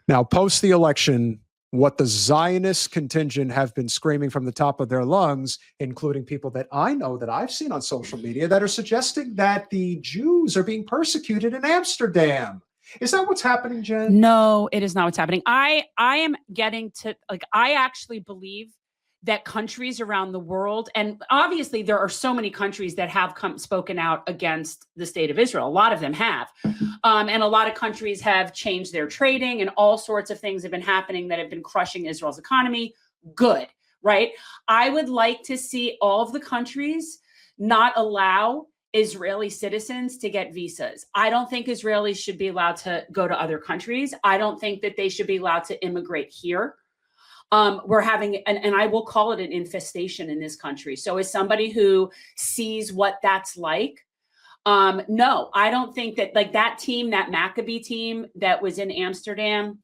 Now, post the election, what the Zionist contingent have been screaming from the top of their lungs, including people that I know that I've seen on social media that are suggesting that the Jews are being persecuted in Amsterdam. Is that what's happening, Jen? No, it is not what's happening. I am getting to, like, I actually believe that countries around the world, and obviously there are so many countries that have spoken out against the state of Israel. A lot of them have. And a lot of countries have changed their trading, and all sorts of things have been happening that have been crushing Israel's economy. Good, right? I would like to see all of the countries not allow Israeli citizens to get visas. I don't think Israelis should be allowed to go to other countries. I don't think that they should be allowed to immigrate here. We're having, and I will call it an infestation in this country. So as somebody who sees what that's like, no, I don't think that, like, that team, that Maccabi team that was in Amsterdam,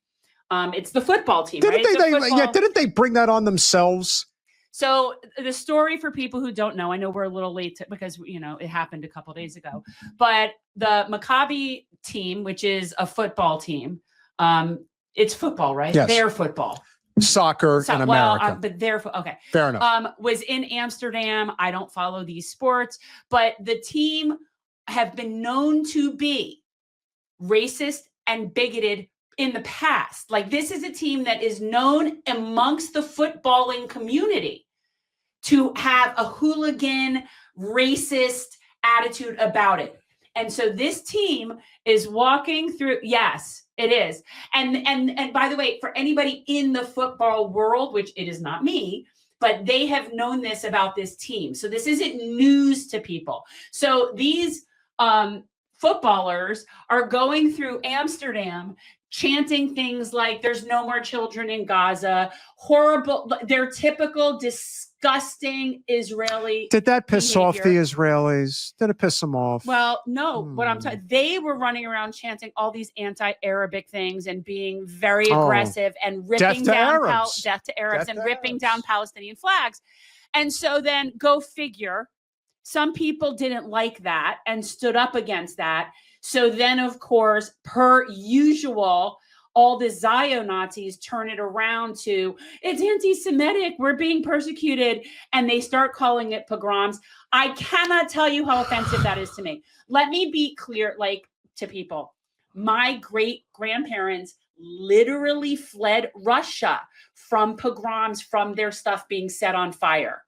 it's the football team, right? Didn't they bring that on themselves? So the story, for people who don't know, I know we're a little late because, you know, it happened a couple of days ago, but the Maccabi team, which is a football team, it's football, right? Yes. They're football. Soccer in America. Well, but they're okay. Fair enough. Was in Amsterdam. I don't follow these sports, but the team have been known to be racist and bigoted in the past. Like, this is a team that is known amongst the footballing community to have a hooligan, racist attitude about it. And so this team is walking through, yes, it is. And by the way, for anybody in the football world, which it is not me, but they have known this about this team. So this isn't news to people. So these footballers are going through Amsterdam chanting things like "there's no more children in Gaza," horrible, their typical disgusting Israeli. Did that piss behavior. off the Israelis? Did it piss them off? Well, no, what I'm talking, they were running around chanting all these anti-Arabic things and being very aggressive and ripping down death to Arabs and ripping down Palestinian flags. And so then, go figure, some people didn't like that and stood up against that. So then, of course, per usual, all the Zio-Nazis turn it around to, it's anti-Semitic, we're being persecuted, and they start calling it pogroms. I cannot tell you how offensive that is to me. Let me be clear, like, to people. My great-grandparents literally fled Russia from pogroms, from their stuff being set on fire.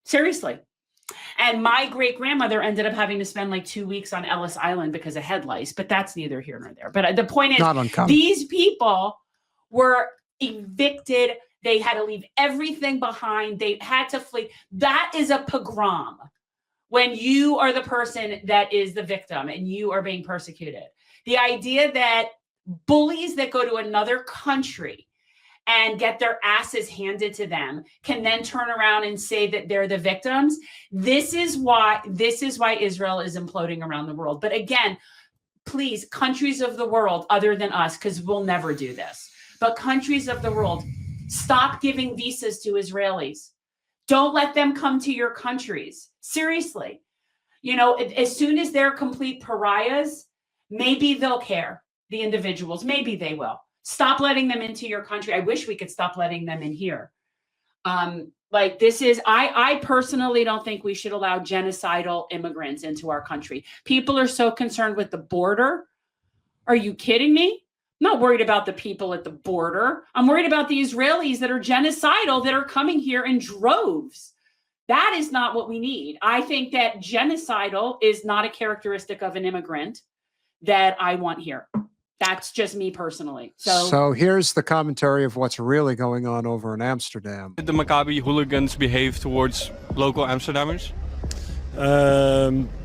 Seriously. And my great-grandmother ended up having to spend like 2 weeks on Ellis Island because of head lice, but that's neither here nor there. But the point is, these people were evicted. They had to leave everything behind. They had to flee. That is a pogrom when you are the person that is the victim and you are being persecuted. The idea that bullies that go to another country and get their asses handed to them can then turn around and say that they're the victims. This is why Israel is imploding around the world. But again, please, countries of the world other than us, because we'll never do this, but countries of the world, stop giving visas to Israelis. Don't let them come to your countries. Seriously. You know, as soon as they're complete pariahs, maybe they'll care, the individuals, maybe they will. Stop letting them into your country. I wish we could stop letting them in here. Like, this is, I personally don't think we should allow genocidal immigrants into our country. People are so concerned with the border. Are you kidding me? I'm not worried about the people at the border. I'm worried about the Israelis that are genocidal, that are coming here in droves. That is not what we need. I think that genocidal is not a characteristic of an immigrant that I want here. That's just me personally. So here's the commentary of what's really going on over in Amsterdam. Did the Maccabi hooligans behave towards local Amsterdammers?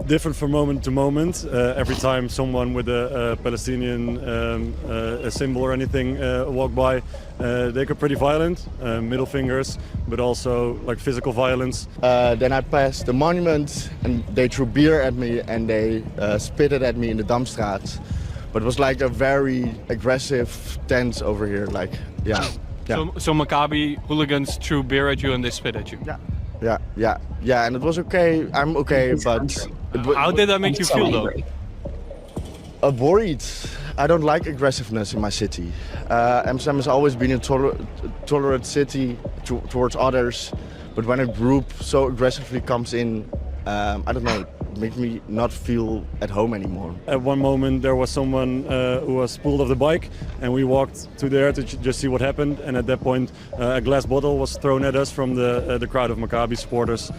Different from moment to moment. Every time someone with a Palestinian a symbol or anything walk by, they get pretty violent, middle fingers, but also like physical violence. Then I passed the monument and they threw beer at me and they spitted at me in the Damstraat. But it was like a very aggressive tense over here, like, yeah. So Maccabi hooligans threw beer at you and they spit at you? Yeah, and it was okay, I'm okay, but... How did that make you feel, though? Worried. I don't like aggressiveness in my city. Amsterdam has always been a tolerant city towards others, but when a group so aggressively comes in, I don't know, it makes me not feel at home anymore. At one moment there was someone who was pulled off the bike, and we walked to there to just see what happened, and at that point a glass bottle was thrown at us from the crowd of Maccabi supporters.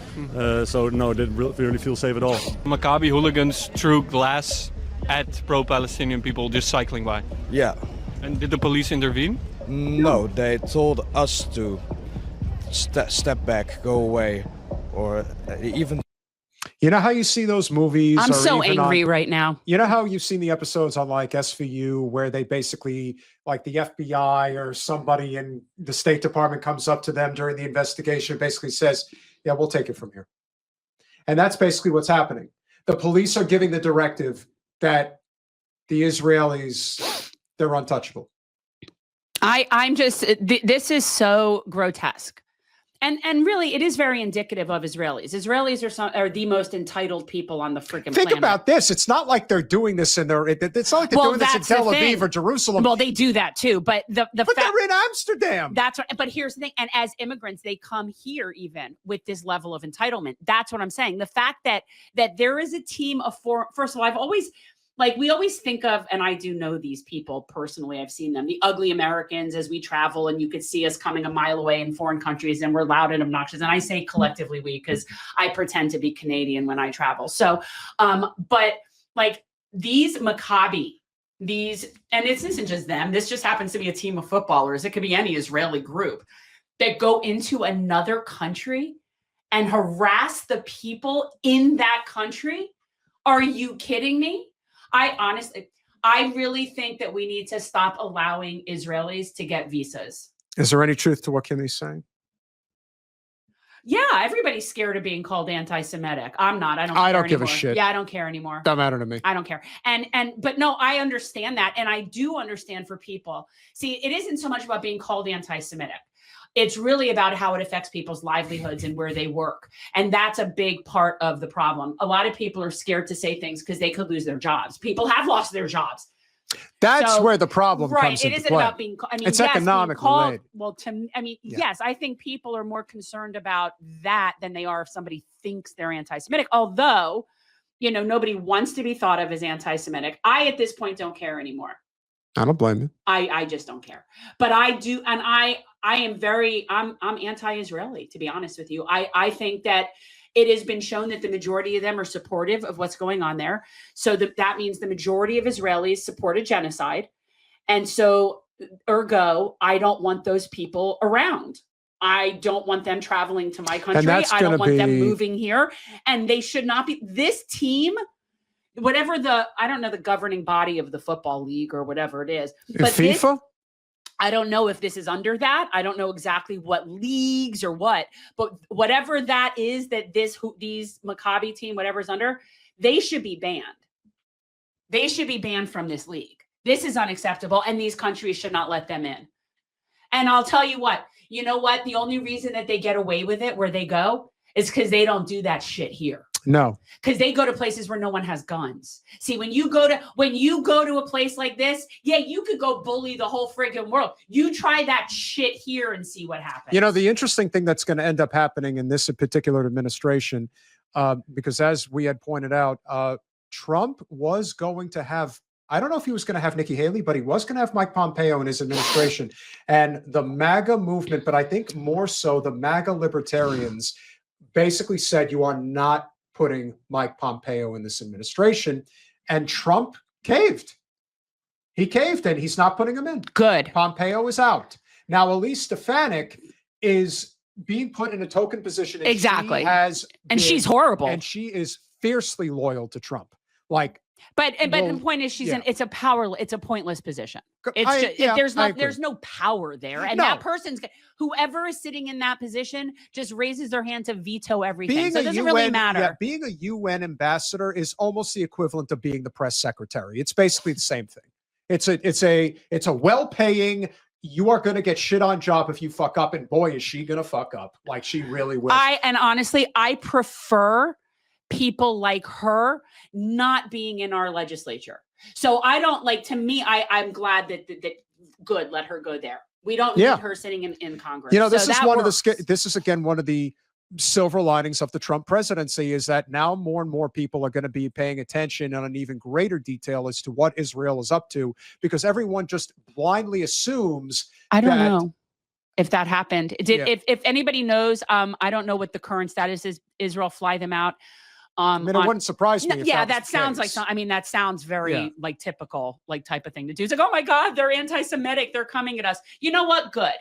So no, it didn't really feel safe at all. Maccabi hooligans threw glass at pro-Palestinian people just cycling by. Yeah. And did the police intervene? No, they told us to step back, go away, or even... You know how you see those movies? I'm so even angry right now. You know how you've seen the episodes on like SVU where they basically, like the FBI or somebody in the State Department comes up to them during the investigation, basically says, yeah, we'll take it from here. And that's basically what's happening. The police are giving the directive that the Israelis, they're untouchable. I'm just, this is so grotesque. And really, it is very indicative of Israelis. Israelis are the most entitled people on the freaking planet. Think about this. It's not like they're doing this in their. It's not like they're doing this in Tel Aviv or Jerusalem. Well, they do that too. But but they're in Amsterdam. That's right. But here's the thing. And as immigrants, they come here even with this level of entitlement. That's what I'm saying. The fact that there is a team of four. First of all, I've always. Like we always think of, and I do know these people personally, I've seen them, the ugly Americans as we travel, and you could see us coming a mile away in foreign countries and we're loud and obnoxious. And I say collectively we, because I pretend to be Canadian when I travel. So, but like these Maccabi, and this isn't just them, this just happens to be a team of footballers. It could be any Israeli group that go into another country and harass the people in that country. Are you kidding me? I really think that we need to stop allowing Israelis to get visas. Is there any truth to what Kimmy's saying? Yeah, everybody's scared of being called anti-Semitic. I'm not. I don't give a shit. Yeah, I don't care anymore. Doesn't matter to me. I don't care. But no, I understand that. And I do understand for people. See, it isn't so much about being called anti-Semitic. It's really about how it affects people's livelihoods and where they work. And that's a big part of the problem. A lot of people are scared to say things because they could lose their jobs. People have lost their jobs. That's where the problem comes into play. Right. It isn't about being, I mean, it's yes, economically related. Well, yes, I think people are more concerned about that than they are if somebody thinks they're anti-Semitic. Although, nobody wants to be thought of as anti-Semitic. I, at this point, don't care anymore. I don't blame you. I just don't care. But I do, and I'm anti-Israeli, to be honest with you. I think that it has been shown that the majority of them are supportive of what's going on there. So that means the majority of Israelis support a genocide. And so, ergo, I don't want those people around. I don't want them traveling to my country. I don't want them moving here. And they should not be. This team, whatever I don't know the governing body of the football league or whatever it is. But FIFA? I don't know if this is under that. I don't know exactly what leagues or what, but whatever that is that these Maccabi team, whatever's under, they should be banned. They should be banned from this league. This is unacceptable, and these countries should not let them in. And I'll tell you what, the only reason that they get away with it where they go is because they don't do that shit here. No, because they go to places where no one has guns. See, when you go to a place like this, yeah, you could go bully the whole friggin' world. You try that shit here and see what happens. The interesting thing that's going to end up happening in this particular administration, because as we had pointed out, Trump was going to have, I don't know if he was going to have Nikki Haley, but he was going to have Mike Pompeo in his administration. And the MAGA movement, but I think more so the MAGA libertarians basically said, you are not putting Mike Pompeo in this administration, and Trump caved. He caved, and he's not putting him in. Good. Pompeo is out. Now, Elise Stefanik is being put in a token position. And exactly. She's horrible. And she is fiercely loyal to Trump. But the point is, it's a pointless position. There's no power there, and that person's whoever is sitting in that position just raises their hand to veto everything. So it doesn't really matter. Yeah, being a UN ambassador is almost the equivalent of being the press secretary. It's basically the same thing. It's a well-paying. You are going to get shit on job if you fuck up, and boy, is she going to fuck up. Like she really will. Honestly, I prefer people like her not being in our legislature. So I don't like, to me, I'm glad that good, let her go there. We don't need her sitting in Congress. You know, this so is one of the, this is again, one of the silver linings of the Trump presidency is that now more and more people are going to be paying attention on an even greater detail as to what Israel is up to, because everyone just blindly assumes. I don't know if that happened. If anybody knows, I don't know what the current status is. Israel fly them out. I mean, it wouldn't surprise me. Yeah, that sounds like I mean, that sounds very like typical, like type of thing to do. It's like, oh my God, they're anti-Semitic. They're coming at us. You know what? Good.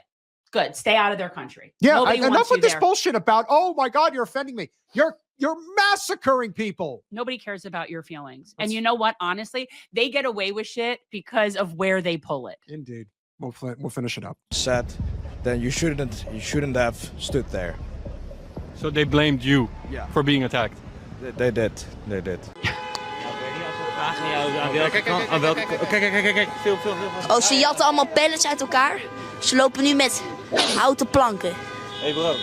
Stay out of their country. Yeah, enough with this bullshit about, oh my God, you're offending me. You're massacring people. Nobody cares about your feelings. And you know what? Honestly, they get away with shit because of where they pull it. Indeed. We'll finish it up. Said, then you shouldn't have stood there. So they blamed you for being attacked. They did. Oh, ze jatten allemaal pallets uit elkaar. Ze lopen nu met houten planken. Hey bro.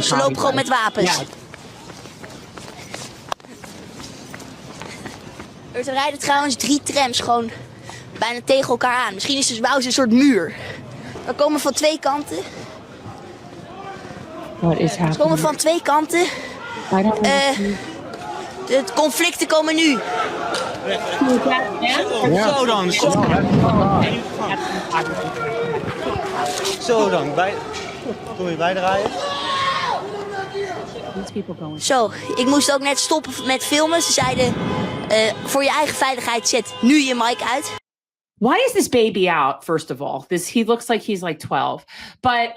Ze lopen gewoon met wapens. Ja. Er rijden trouwens 3 trams gewoon bijna tegen elkaar aan. Misschien is het wel een soort muur. We komen van 2 kanten. Ze komen van 2 kanten. De conflicten komen nu. Zo dan. Zo dan. Kom je bijdraaien? Zo, ik moest ook net stoppen met filmen. Ze zeiden, voor je eigen veiligheid zet nu je mic uit. Why is this baby out, first of all? He looks like he's like 12. But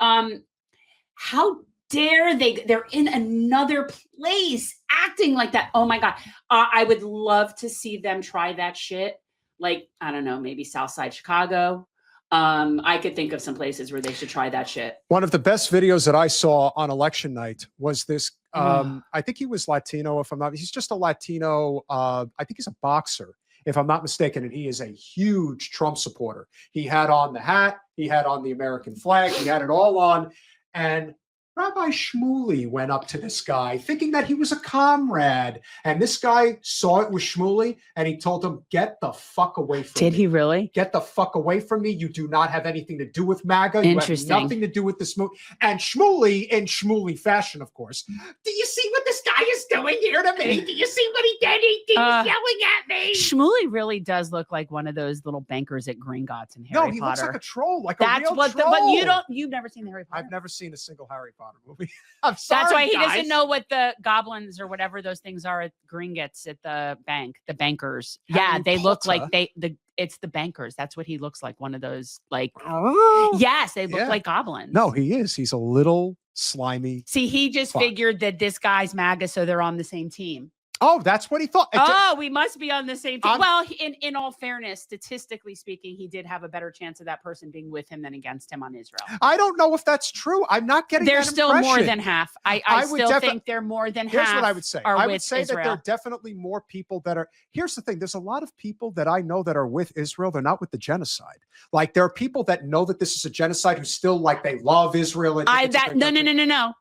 how dare they're in another place acting like that. Oh my God. I would love to see them try that shit. Like, I don't know, maybe Southside Chicago. I could think of some places where they should try that shit. One of the best videos that I saw on election night was this. I think he was Latino, if I'm not, he's just a Latino. I think he's a boxer, if I'm not mistaken. And he is a huge Trump supporter. He had on the hat, he had on the American flag, he had it all on. And Rabbi Shmuley went up to this guy thinking that he was a comrade. And this guy saw it was Shmuley and he told him, get the fuck away from me. Did he really? Get the fuck away from me. You do not have anything to do with MAGA. You have nothing to do with this movie. And Shmuley, in Shmuley fashion, of course, do you see what this guy is doing here to me? Do you see what he did? He's yelling at me. Shmuley really does look like one of those little bankers at Gringotts in Harry Potter. No, he looks like a troll, like a real troll. But you've never seen the Harry Potter? I've never seen a single Harry Potter movie. I'm sorry, that's why he guys. doesn't know what the goblins or whatever those things are at Gringotts at the bank, the bankers. Harry they Potter. Look like it's the bankers. That's what he looks like. One of those, like, yes, they look like goblins. No, he is. He's a little slimy. See, he just figured that this guy's MAGA, so they're on the same team. Oh, that's what he thought. We must be on the same team. Well, in all fairness, statistically speaking, he did have a better chance of that person being with him than against him on Israel. I don't know if that's true. I'm not getting They're that still impression. more than half. I still think they're more than half. Here's what I would say. I would say Israel. that there are definitely more people that are. Here's the thing. There's a lot of people that I know that are with Israel. They're not with the genocide. Like, there are people that know that this is a genocide who still, like, they love Israel. And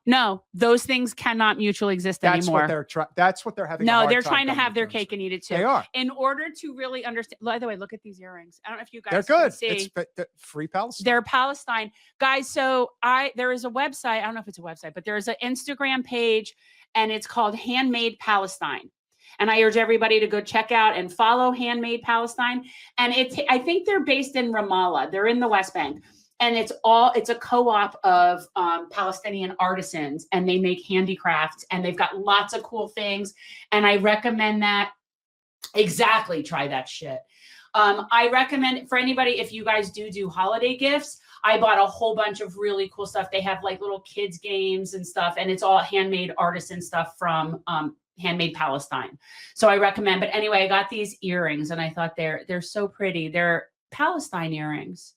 No. Those things cannot mutually exist anymore. That's what they're having. No, they're trying to have their cake and eat it too. They are. In order to really understand. By the way, look at these earrings. I don't know if you guys. They're good. Can see. It's free Palestine. They're Palestine guys. So there is a website. I don't know if it's a website, but there's an Instagram page, and it's called Handmade Palestine. And I urge everybody to go check out and follow Handmade Palestine. And I think they're based in Ramallah. They're in the West Bank. And it's a co-op of Palestinian artisans, and they make handicrafts, and they've got lots of cool things. And I recommend that. Exactly. Try that shit. I recommend for anybody, if you guys do holiday gifts, I bought a whole bunch of really cool stuff. They have like little kids games and stuff, and it's all handmade artisan stuff from Handmade Palestine. So I recommend. But anyway, I got these earrings, and I thought they're so pretty. They're Palestine earrings.